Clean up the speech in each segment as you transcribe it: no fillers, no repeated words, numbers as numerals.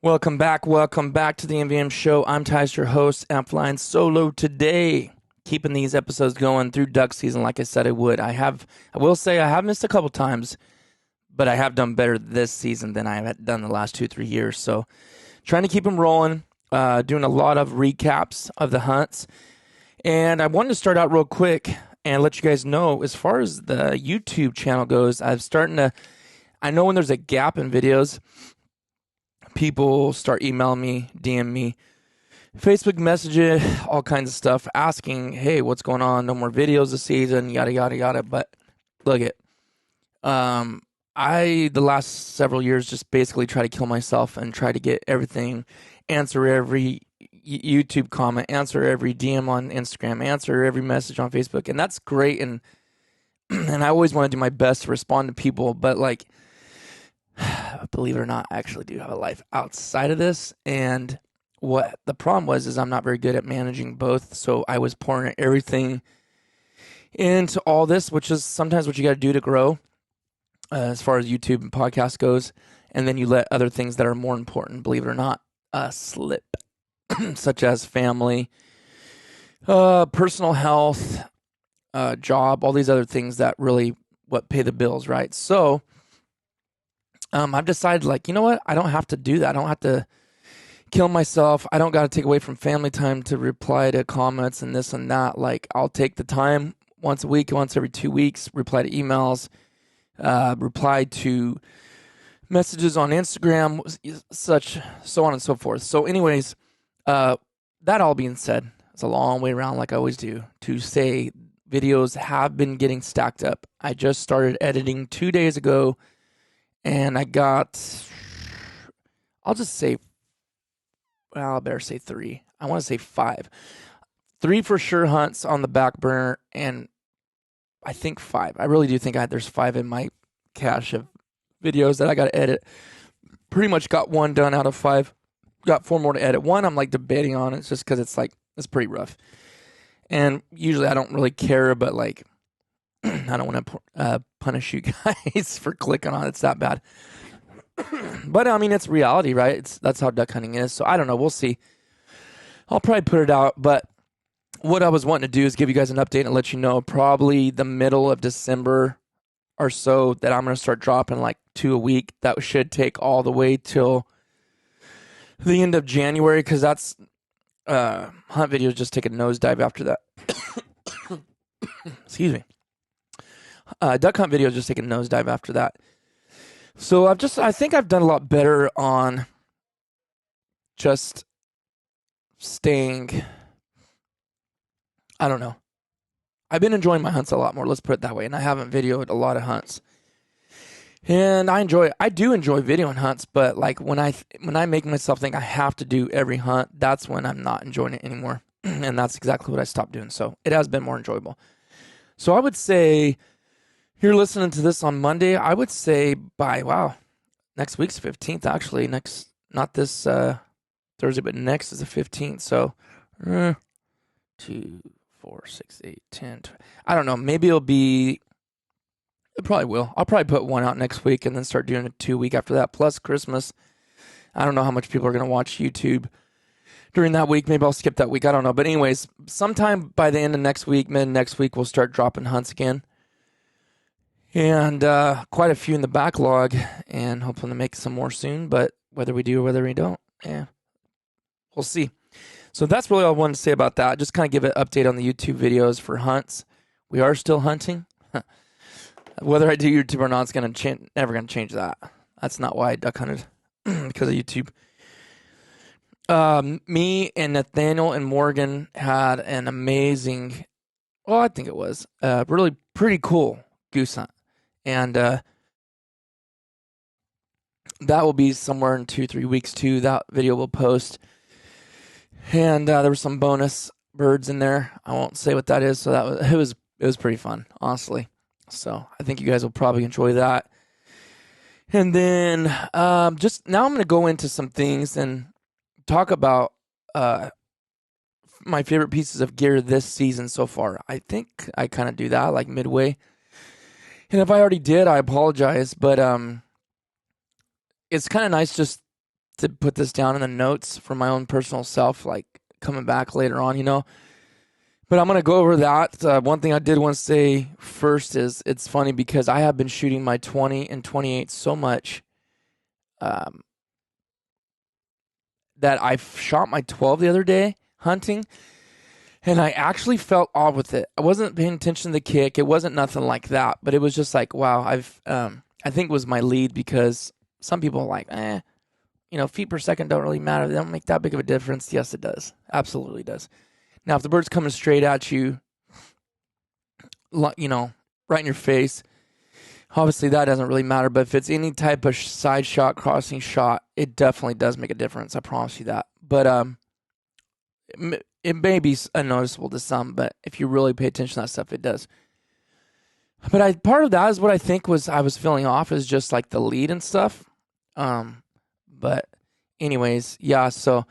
Welcome back. Welcome back to the MVM Show. I'm Tyus, your host. I'm flying solo today, keeping these episodes going through duck season like I said I would. I will say I have missed a couple times, but I have done better this season than I have done the last 2-3 years. So trying to keep them rolling, doing a lot of recaps of the hunts. And I wanted to start out real quick and let you guys know, as far as the YouTube channel goes, I know when there's a gap in videos, people start emailing me, DM me, Facebook messages, all kinds of stuff, asking, hey, what's going on? No more videos this season, yada, yada, yada. But look the last several years just basically try to kill myself and try to get everything, answer every YouTube comment, answer every DM on Instagram, answer every message on Facebook. And that's great. And I always want to do my best to respond to people. But believe it or not, I actually do have a life outside of this. And what the problem is I'm not very good at managing both. So I was pouring everything into all this, which is sometimes what you got to do to grow as far as YouTube and podcast goes. And then you let other things that are more important, believe it or not, slip, such as family, personal health, job, all these other things that really what pay the bills, right? So I've decided, you know what? I don't have to do that. I don't have to kill myself. I don't got to take away from family time to reply to comments and this and that. I'll take the time once a week, once every 2 weeks, reply to emails, reply to messages on Instagram, so on and so forth. So anyways, that all being said, it's a long way around, like I always do, to say videos have been getting stacked up. I just started editing 2 days ago. And I got, I better say 3. I want to say 5. 3 for sure hunts on the back burner, and I think 5. I really do think there's 5 in my cache of videos that I got to edit. Pretty much got 1 done out of 5. Got 4 more to edit. 1 I'm debating on. It's just because it's pretty rough. And usually I don't really care, but I don't want to punish you guys for clicking on it. It's that bad. But I mean, it's reality, right? That's how duck hunting is. So I don't know. We'll see. I'll probably put it out. But what I was wanting to do is give you guys an update and let you know probably the middle of December or so that I'm going to start dropping 2 a week. That should take all the way till the end of January, because that's hunt videos just take a nosedive after that. Excuse me. Duck hunt videos just take a nosedive after that. So I think I've done a lot better on just staying, I don't know. I've been enjoying my hunts a lot more, let's put it that way, and I haven't videoed a lot of hunts. And I do enjoy videoing hunts, but when I make myself think I have to do every hunt, that's when I'm not enjoying it anymore. And that's exactly what I stopped doing. So it has been more enjoyable. So I would say, you're listening to this on Monday, I would say next week's 15th, actually. Not this Thursday, but next is the 15th. So 2, 4, 6, 8, 10, 12. I don't know. Maybe it probably will. I'll probably put 1 out next week and then start doing a 2 week after that, plus Christmas. I don't know how much people are going to watch YouTube during that week. Maybe I'll skip that week. I don't know. But anyways, sometime by the end of next week, mid next week, we'll start dropping hunts again. And quite a few in the backlog, and hoping to make some more soon. But whether we do or whether we don't, we'll see. So that's really all I wanted to say about that. Just kind of give an update on the YouTube videos for hunts. We are still hunting. Whether I do YouTube or not, it's never going to change that. That's not why I duck hunted, because of YouTube. Me and Nathaniel and Morgan had an amazing, I think it was really pretty cool goose hunt. And that will be somewhere in 2-3 weeks too. That video will post. And there were some bonus birds in there. I won't say what that is. So it was pretty fun, honestly. So I think you guys will probably enjoy that. And then just now I'm going to go into some things and talk about my favorite pieces of gear this season so far. I think I kind of do that midway. And if I already did, I apologize. But it's kind of nice just to put this down in the notes for my own personal self, like coming back later on, But I'm going to go over that. One thing I did want to say first is it's funny because I have been shooting my 20 and 28 so much that I shot my 12 the other day hunting, and I actually felt odd with it. I wasn't paying attention to the kick. It wasn't nothing like that, but it was just like, wow, I think it was my lead because some people are like, feet per second don't really matter. They don't make that big of a difference. Yes, it does. Absolutely does. Now, if the bird's coming straight at you, right in your face, obviously that doesn't really matter. But if it's any type of side shot, crossing shot, it definitely does make a difference. I promise you that. But it may be unnoticeable to some, but if you really pay attention to that stuff, it does. But part of that is what I think I was feeling off is just like the lead and stuff. But anyways, yeah, so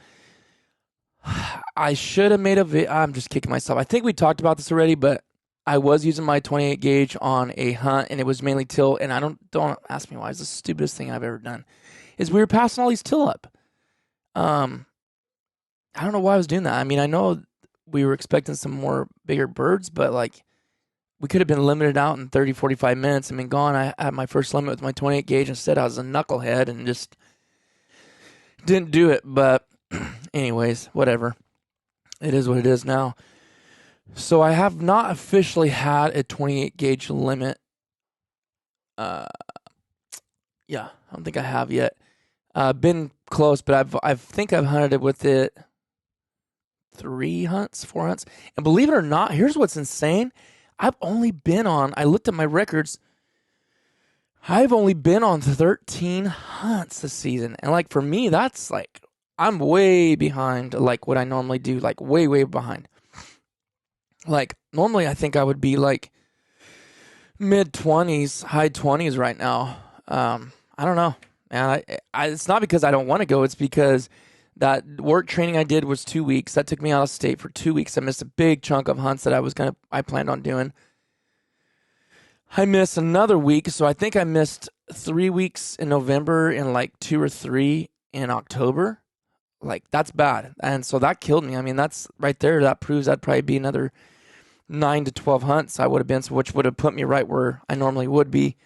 I should have made I'm just kicking myself. I think we talked about this already, but I was using my 28 gauge on a hunt, and it was mainly till, and don't ask me why. It's the stupidest thing I've ever done, is we were passing all these till up. I don't know why I was doing that. I mean, I know we were expecting some more bigger birds, but like we could have been limited out in 30, 45 minutes. I mean, gone. I had my first limit with my 28 gauge. Instead, I was a knucklehead and just didn't do it. But anyways, whatever. It is what it is now. So I have not officially had a 28 gauge limit. Yeah, I don't think I have yet. Been close, but I think I've hunted it with it 4 hunts. And believe it or not, here's what's insane. I looked at my records. I've only been on 13 hunts this season. And like for me, that's like, I'm way behind like what I normally do, like way, way behind. Like normally I think I would be like mid-20s, high 20s right now. I don't know, man. It's not because I don't want to go. It's because that work training I did was 2 weeks. That took me out of state for 2 weeks. I missed a big chunk of hunts that I planned on doing. I missed another week, so I think I missed 3 weeks in November and like 2 or 3 in October. Like, that's bad. And so that killed me. I mean, that's right there. That proves I'd probably be another 9 to 12 hunts I would have been, which would have put me right where I normally would be.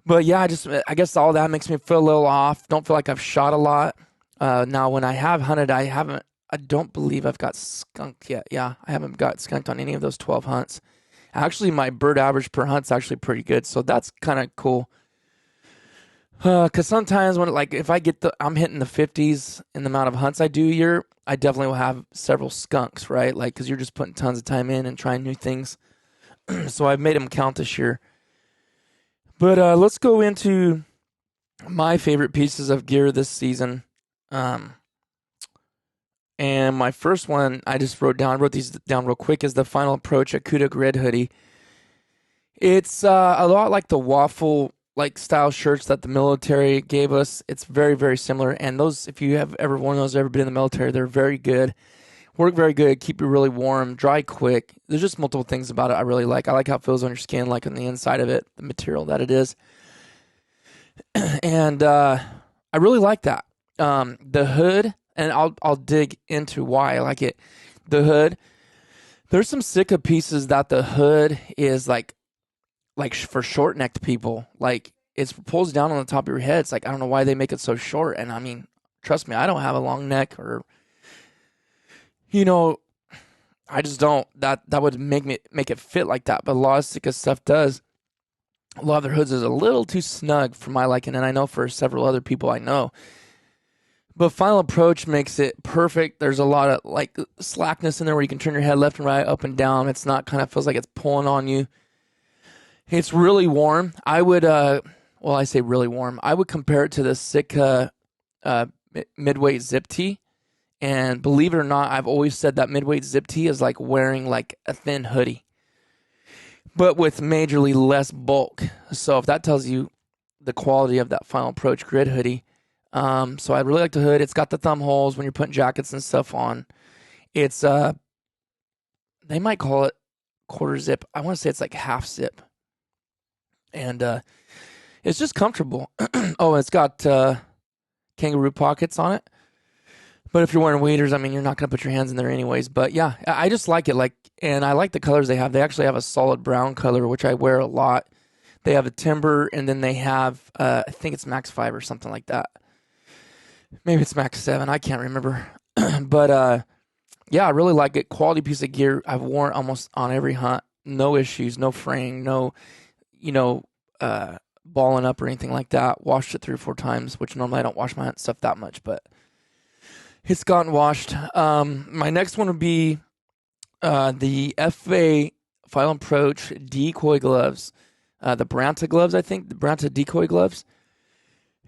But yeah, I guess all that makes me feel a little off. Don't feel like I've shot a lot. Now, when I have hunted, I don't believe I've got skunked yet. Yeah, I haven't got skunked on any of those 12 hunts. Actually, my bird average per hunt's actually pretty good, so that's kind of cool. Because sometimes if I'm hitting the 50s in the amount of hunts I do a year, I definitely will have several skunks, right? Like, because you're just putting tons of time in and trying new things. So I've made them count this year. But let's go into my favorite pieces of gear this season. And my first one I just wrote these down real quick, is the Final Approach Akuta Red Hoodie. It's a lot like the waffle style shirts that the military gave us. It's very, very similar. And those, if you have ever worn those, ever been in the military, they're very good. Work very good, keep you really warm, dry quick. There's just multiple things about it I really like. I like how it feels on your skin, like on the inside of it, the material that it is. And I really like that. The hood, and I'll dig into why I like it. The hood, there's some sicka pieces that the hood is like for short-necked people. Like, it pulls down on the top of your head. It's like, I don't know why they make it so short. And I mean, trust me, I don't have a long neck, or I just don't. That would make it fit like that. But a lot of sicka stuff does. A lot of their hoods is a little too snug for my liking, and I know for several other people I know. But Final Approach makes it perfect. There's a lot of slackness in there where you can turn your head left and right, up and down. It's not feels like it's pulling on you. It's really warm. I would, I say really warm. I would compare it to the Sitka midweight zip tee. And believe it or not, I've always said that midweight zip tee is like wearing a thin hoodie, but with majorly less bulk. So if that tells you the quality of that Final Approach grid hoodie. So I really like the hood. It's got the thumb holes when you're putting jackets and stuff on. It's, they might call it quarter zip. I want to say it's like half zip. And it's just comfortable. Oh, it's got kangaroo pockets on it. But if you're wearing waders, I mean, you're not going to put your hands in there anyways. But yeah, I just like it. And I like the colors they have. They actually have a solid brown color, which I wear a lot. They have a timber, and then they have, I think it's Max 5 or something like that. Maybe it's Max 7. I can't remember. But yeah, I really like it. Quality piece of gear. I've worn almost on every hunt. No issues, no fraying, no, balling up or anything like that. Washed it 3 or 4 times, which normally I don't wash my hunt stuff that much, but it's gotten washed. My next one would be the FA Final Approach decoy gloves. The Branta gloves, I think. The Branta decoy gloves.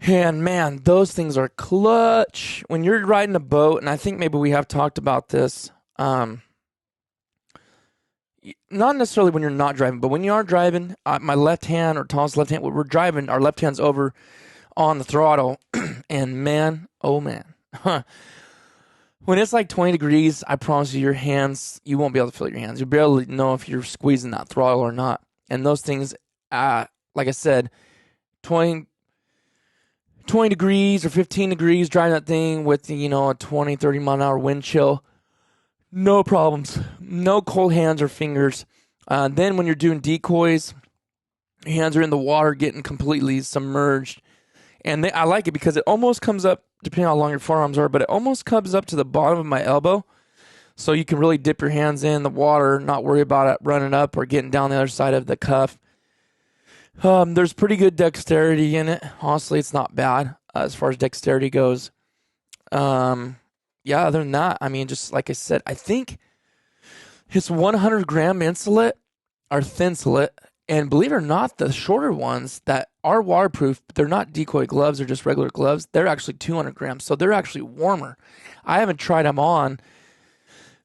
And man, those things are clutch. When you're riding a boat, and I think maybe we have talked about this, not necessarily when you're not driving, but when you are driving, my left hand or Tom's left hand, when we're driving, our left hand's over on the throttle, and man, oh man. When it's like 20 degrees, I promise you, your hands, you won't be able to feel your hands. You'll barely know if you're squeezing that throttle or not. And those things, like I said, 20 degrees or 15 degrees, driving that thing with, a 20, 30 mile an hour wind chill, no problems. No cold hands or fingers. Then when you're doing decoys, your hands are in the water getting completely submerged. And I like it because it almost comes up, depending on how long your forearms are, but it almost comes up to the bottom of my elbow. So you can really dip your hands in the water, not worry about it running up or getting down the other side of the cuff. There's pretty good dexterity in it. Honestly, it's not bad as far as dexterity goes. Yeah, other than that, I mean, just like I said, I think it's 100 gram insulate or thin insulate. And believe it or not, the shorter ones that are waterproof, they're not decoy gloves, they're just regular gloves. They're actually 200 grams, so they're actually warmer. I haven't tried them on,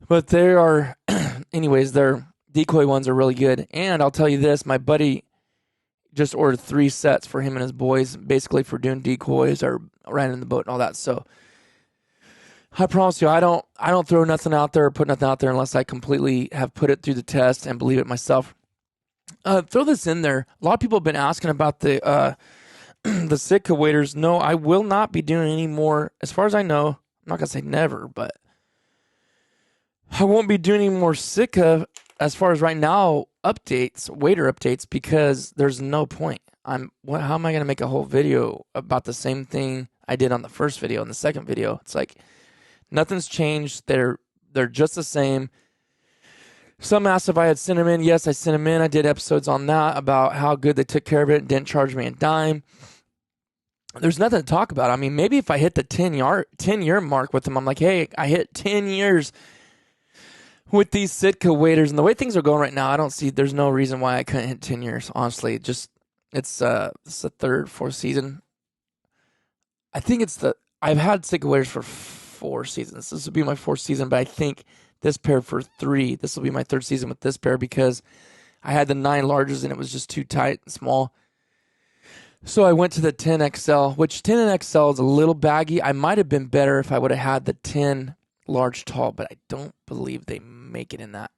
but they are, anyways, their decoy ones are really good. And I'll tell you this, my buddy just ordered 3 sets for him and his boys, basically for doing decoys or riding in the boat and all that. So I promise you, I don't throw nothing out there or put nothing out there unless I completely have put it through the test and believe it myself. Throw this in there. A lot of people have been asking about the the Sitka waders. No, I will not be doing any more. As far as I know, I'm not gonna say never, but I won't be doing any more Sitka as far as right now wader updates, because there's no point. How am I gonna make a whole video about the same thing I did on the first video and the second video? It's like nothing's changed. They're just the same. Some asked if I had sent them in. Yes, I sent them in. I did episodes on that about how good they took care of it and didn't charge me a dime. There's nothing to talk about. I mean, maybe if I hit the 10-year mark with them, I'm like, hey, I hit 10 years with these Sitka waders. And the way things are going right now, there's no reason why I couldn't hit 10 years, honestly. It's the 3rd, 4th season. I think I've had Sitka waders for 4 seasons. This will be my 4th season, but I think this pair for 3. This will be my 3rd season with this pair because I had the 9 larges and it was just too tight and small. So I went to the 10XL, which 10XL is a little baggy. I might have been better if I would have had the 10 large tall, but I don't believe they make it in that.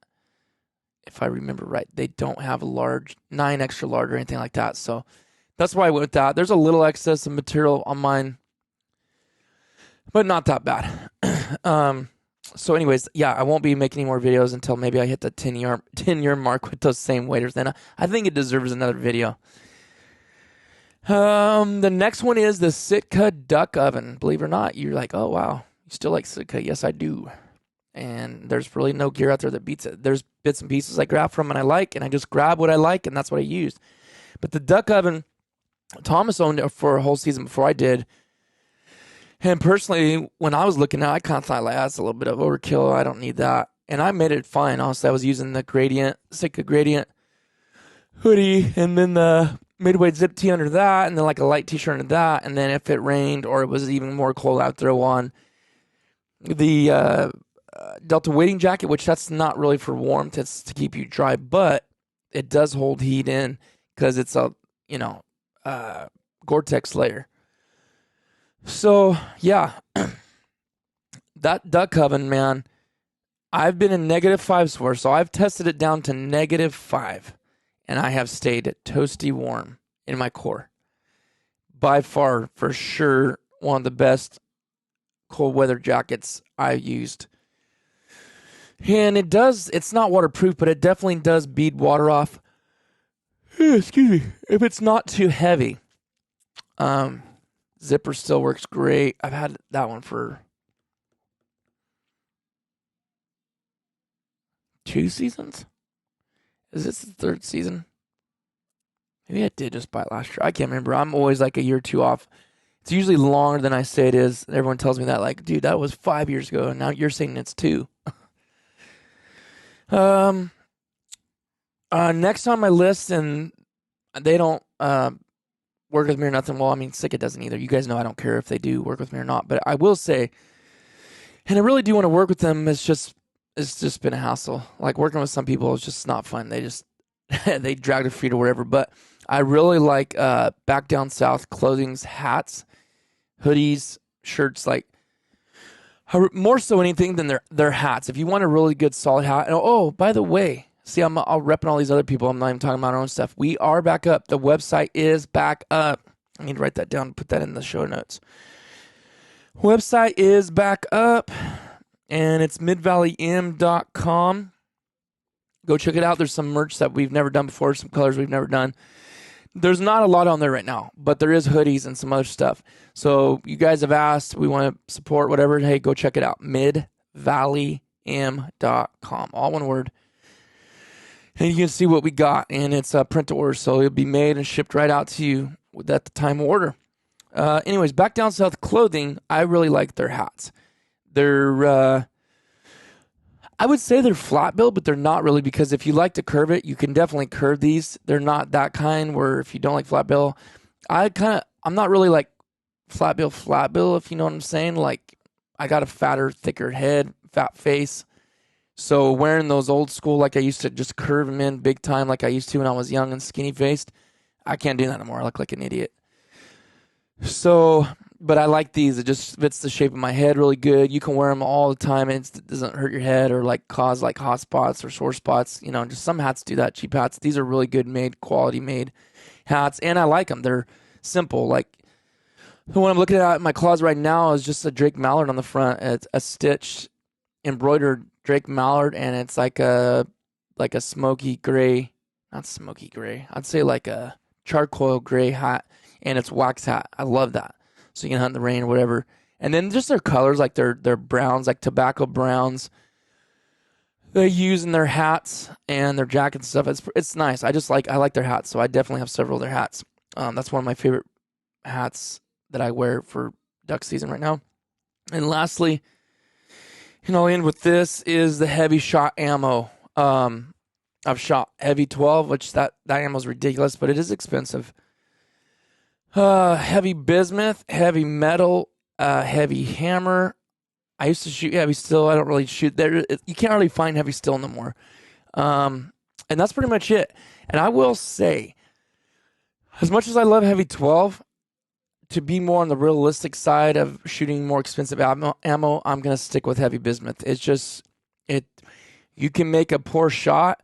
If I remember right, they don't have a large 9 extra large or anything like that. So that's why I went with that. There's a little excess of material on mine, but not that bad. So anyways, yeah, I won't be making any more videos until maybe I hit the 10-year mark with those same waders. Then I think it deserves another video. The next one is the Sitka duck oven. Believe it or not, you're like, oh wow, you still like Sitka? Yes, I do. And there's really no gear out there that beats it. There's bits and pieces I grab from and I like, and I just grab what I like, and that's what I used. But the duck oven, Thomas owned it for a whole season before I did. And personally, when I was looking at it, I kind of thought, like, that's a little bit of overkill. I don't need that. And I made it fine. Honestly, I was using the Sitka Gradient hoodie, and then the Midway zip tee under that, and then like a light t-shirt under that. And then if it rained or it was even more cold, I'd throw on the Delta wading jacket, which that's not really for warmth. It's to keep you dry, but it does hold heat in because it's a, Gore-Tex layer. So, yeah, that duck oven, man, I've been in -5 for, so I've tested it down to -5, and I have stayed toasty warm in my core. By far, for sure, one of the best cold weather jackets I've used. And it's not waterproof, but it definitely does bead water off. Excuse me. If it's not too heavy. Zipper still works great. I've had that one for 2 seasons. Is this the 3rd season? Maybe I did just buy it last year. I can't remember. I'm always like a year or 2 off. It's usually longer than I say it is. Everyone tells me that, like, dude, that was 5 years ago, and now you're saying it's 2. Next on my list, and they don't work with me or nothing. Well, I mean, Sickett doesn't either. You guys know I don't care if they do work with me or not. But I will say, and I really do want to work with them. It's just been a hassle. Like working with some people is just not fun. They just they drag their feet or whatever. But I really like Back Down South clothing's hats, hoodies, shirts. Like more so anything than their hats. If you want a really good solid hat. And oh, by the way. See, I'm repping all these other people. I'm not even talking about our own stuff. We are back up. The website is back up. I need to write that down and put that in the show notes. Website is back up, and it's midvalleym.com. Go check it out. There's some merch that we've never done before, some colors we've never done. There's not a lot on there right now, but there is hoodies and some other stuff. So you guys have asked. We want to support whatever. Hey, go check it out. midvalleym.com. All one word. And you can see what we got, and it's a print to order, so it'll be made and shipped right out to you at the time of order. Anyways, Back Down South Clothing, I really like their hats. They're, I would say they're flat built, but they're not really, because if you like to curve it, you can definitely curve these. They're not that kind where if you don't like flat bill, I'm not really like flat bill, if you know what I'm saying. Like, I got a fatter, thicker head, fat face. So wearing those old school, like I used to just curve them in big time like I used to when I was young and skinny faced, I can't do that anymore. I look like an idiot. So, but I like these. It just fits the shape of my head really good. You can wear them all the time and it doesn't hurt your head or like cause like hot spots or sore spots. You know, just some hats do that, cheap hats. These are really good made, quality made hats, and I like them. They're simple. Like the one I'm looking at in my closet right now is just a Drake Mallard on the front. It's a stitched, embroidered Drake Mallard, and it's like a smoky gray, not smoky gray, I'd say like a charcoal gray hat, and it's wax hat. I love that. So you can hunt in the rain or whatever. And then just their colors, like their browns, like tobacco browns they use in their hats and their jackets and stuff. It's nice. I like their hats, so I definitely have several of their hats. That's one of my favorite hats that I wear for duck season right now. And lastly, and I'll end with this, is the heavy shot ammo. I've shot heavy 12, which that ammo is ridiculous, but it is expensive. Heavy bismuth, heavy metal, heavy hammer. I used to shoot heavy steel. I don't really shoot there. You can't really find heavy steel no more. And that's pretty much it. And I will say, as much as I love heavy 12, to be more on the realistic side of shooting more expensive ammo, I'm going to stick with heavy bismuth. It's just, you can make a poor shot,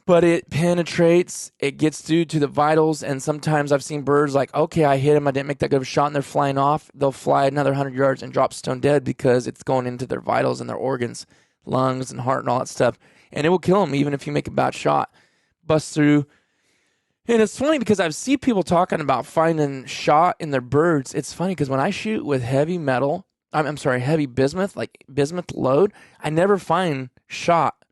but it penetrates, it gets through to the vitals, and sometimes I've seen birds like, okay, I hit them, I didn't make that good of a shot, and they're flying off. They'll fly another 100 yards and drop stone dead because it's going into their vitals and their organs, lungs and heart and all that stuff. And it will kill them even if you make a bad shot. Bust through. And it's funny because I've seen people talking about finding shot in their birds. It's funny because when I shoot with heavy metal, heavy bismuth, like bismuth load, I never find shot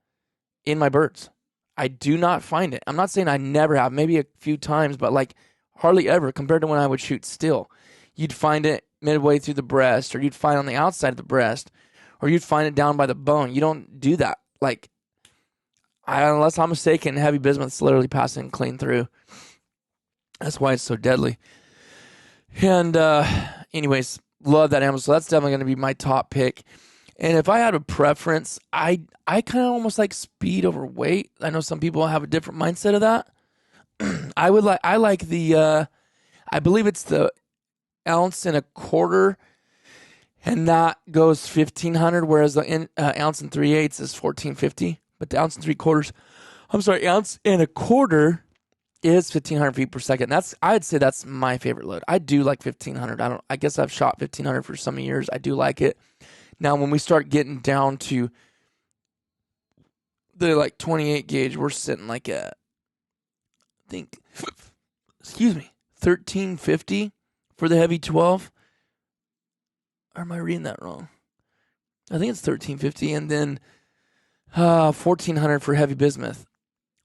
in my birds. I do not find it. I'm not saying I never have, maybe a few times, but like hardly ever compared to when I would shoot steel. You'd find it midway through the breast, or you'd find it on the outside of the breast, or you'd find it down by the bone. You don't do that. Like, unless I'm mistaken, heavy bismuth's literally passing clean through. That's why it's so deadly. And anyways, love that ammo. So that's definitely going to be my top pick. And if I had a preference, I kind of almost like speed over weight. I know some people have a different mindset of that. I like the, I believe it's the 1.25 ounce, and that goes 1,500, whereas the 1 ounce and 3/8 is 1,450. But the 1.75 ounces, ounce and a quarter is 1,500 feet per second. I'd say that's my favorite load. I do like 1,500. I guess I've shot 1,500 for some years. I do like it. Now, when we start getting down to the like 28 gauge, we're sitting like at, I think, excuse me, 1,350 for the heavy 12. Or am I reading that wrong? I think it's 1,350, and then 1,400 for heavy bismuth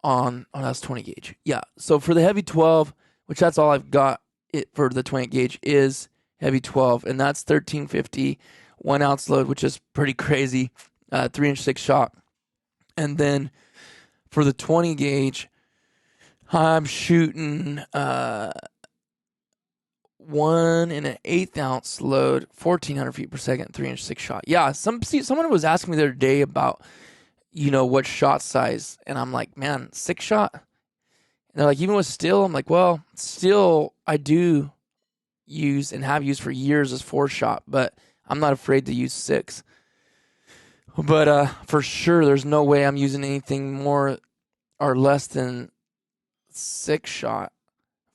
on that's 20 gauge. Yeah. So for the heavy 12, which that's all I've got it for the 20 gauge is heavy 12, and that's 1,350 1 ounce load, which is pretty crazy. 3-inch 6 shot, and then for the 20 gauge, I'm shooting 1 1/8 ounce load, 1,400 feet per second, 3-inch 6 shot. Yeah, someone was asking me the other day about, what shot size, and I'm like, man, 6 shot. And they're like, even with still, I'm like, well, still I do use and have used for years as 4 shot, but I'm not afraid to use 6. But for sure, there's no way I'm using anything more or less than 6 shot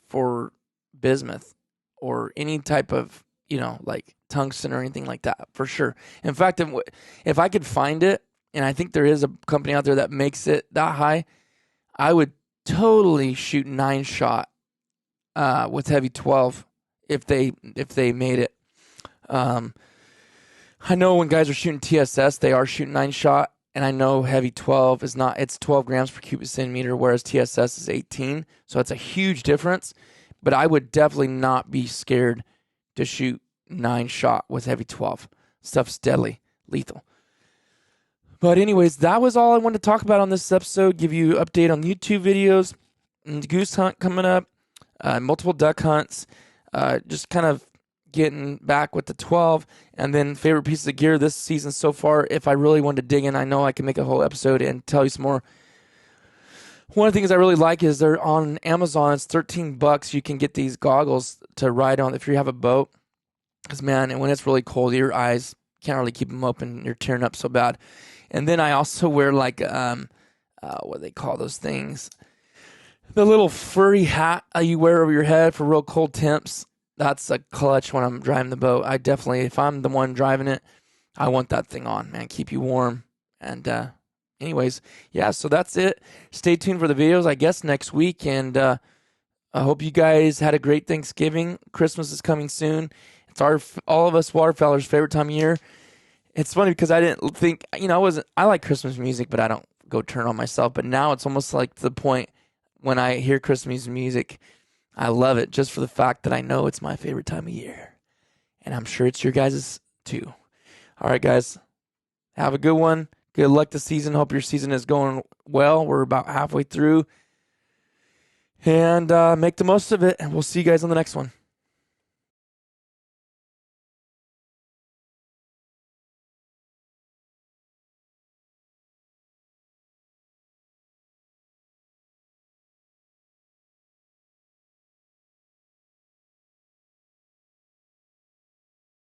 for bismuth or any type of, like tungsten or anything like that, for sure. In fact, if I could find it, and I think there is a company out there that makes it that high, I would totally shoot 9 shot with heavy 12 if they made it. I know when guys are shooting TSS, they are shooting 9 shot, and I know heavy 12 is not. It's 12 grams per cubic centimeter, whereas TSS is 18. So it's a huge difference. But I would definitely not be scared to shoot 9 shot with heavy 12. Stuff's deadly, lethal. But anyways, that was all I wanted to talk about on this episode. Give you an update on YouTube videos, and goose hunt coming up, multiple duck hunts, just kind of getting back with the 12, and then favorite pieces of gear this season so far. If I really wanted to dig in, I know I can make a whole episode and tell you some more. One of the things I really like is they're on Amazon. It's $13. You can get these goggles to ride on if you have a boat. Because, man, and when it's really cold, your eyes can't really keep them open. You're tearing up so bad. And then I also wear like, what do they call those things? The little furry hat you wear over your head for real cold temps. That's a clutch when I'm driving the boat. I definitely, if I'm the one driving it, I want that thing on, man. Keep you warm. And anyways, yeah, so that's it. Stay tuned for the videos, I guess, next week. And I hope you guys had a great Thanksgiving. Christmas is coming soon. It's all of us waterfowlers' favorite time of year. It's funny because I didn't think, I like Christmas music, but I don't go turn on myself. But now it's almost like to the point when I hear Christmas music, I love it just for the fact that I know it's my favorite time of year. And I'm sure it's your guys' too. All right, guys. Have a good one. Good luck this season. Hope your season is going well. We're about halfway through. And make the most of it. And we'll see you guys on the next one.